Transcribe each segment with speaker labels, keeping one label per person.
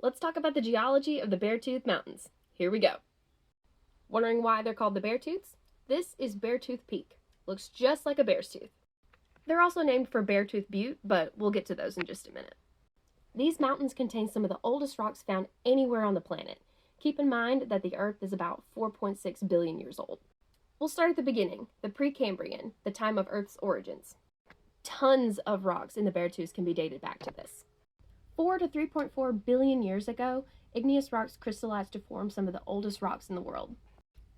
Speaker 1: Let's talk about the geology of the Beartooth Mountains. Here we go. Wondering why they're called the Beartooths? This is Beartooth Peak. Looks just like a bear's tooth. They're also named for Beartooth Butte, but we'll get to those in just a minute. These mountains contain some of the oldest rocks found anywhere on the planet. Keep in mind that the Earth is about 4.6 billion years old. We'll start at the beginning, the Precambrian, the time of Earth's origins. Tons of rocks in the Beartooths can be dated back to this. 4 to 3.4 billion years ago, igneous rocks crystallized to form some of the oldest rocks in the world.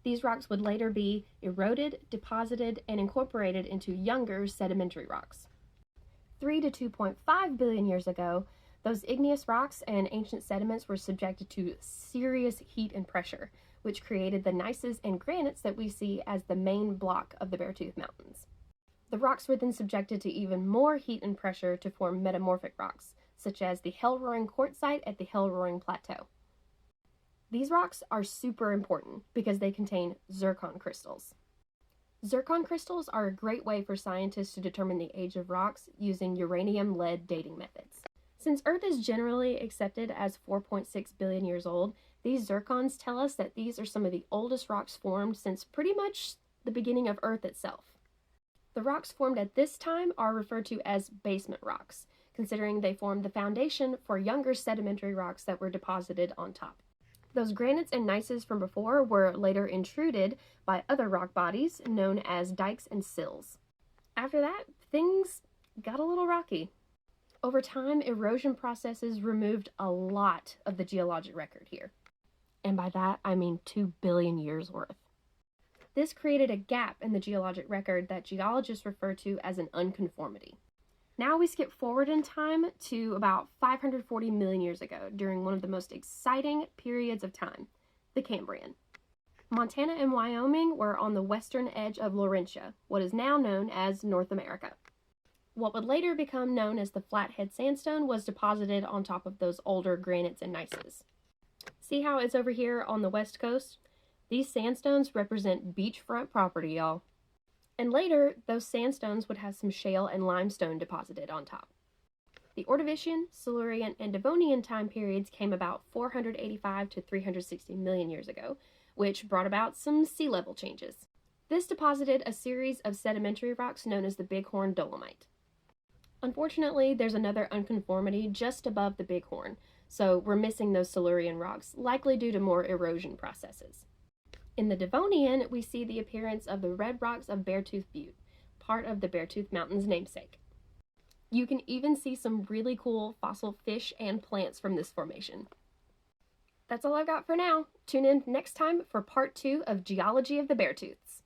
Speaker 1: These rocks would later be eroded, deposited, and incorporated into younger sedimentary rocks. 3 to 2.5 billion years ago, those igneous rocks and ancient sediments were subjected to serious heat and pressure, which created the gneisses and granites that we see as the main block of the Beartooth Mountains. The rocks were then subjected to even more heat and pressure to form metamorphic rocks, such as the Hell-Roaring Quartzite at the Hell-Roaring Plateau. These rocks are super important because they contain zircon crystals. Zircon crystals are a great way for scientists to determine the age of rocks using uranium-lead dating methods. Since Earth is generally accepted as 4.6 billion years old, these zircons tell us that these are some of the oldest rocks formed since pretty much the beginning of Earth itself. The rocks formed at this time are referred to as basement rocks, considering they formed the foundation for younger sedimentary rocks that were deposited on top. Those granites and gneisses from before were later intruded by other rock bodies known as dikes and sills. After that, things got a little rocky. Over time, erosion processes removed a lot of the geologic record here. And by that, I mean 2 billion years worth. This created a gap in the geologic record that geologists refer to as an unconformity. Now we skip forward in time to about 540 million years ago, during one of the most exciting periods of time, the Cambrian. Montana and Wyoming were on the western edge of Laurentia, what is now known as North America. What would later become known as the Flathead Sandstone was deposited on top of those older granites and gneisses. See how it's over here on the west coast? These sandstones represent beachfront property, y'all. And later, those sandstones would have some shale and limestone deposited on top. The Ordovician, Silurian, and Devonian time periods came about 485 to 360 million years ago, which brought about some sea level changes. This deposited a series of sedimentary rocks known as the Bighorn Dolomite. Unfortunately, there's another unconformity just above the Bighorn, so we're missing those Silurian rocks, likely due to more erosion processes. In the Devonian, we see the appearance of the red rocks of Beartooth Butte, part of the Beartooth Mountains namesake. You can even see some really cool fossil fish and plants from this formation. That's all I've got for now. Tune in next time for part 2 of Geology of the Beartooths.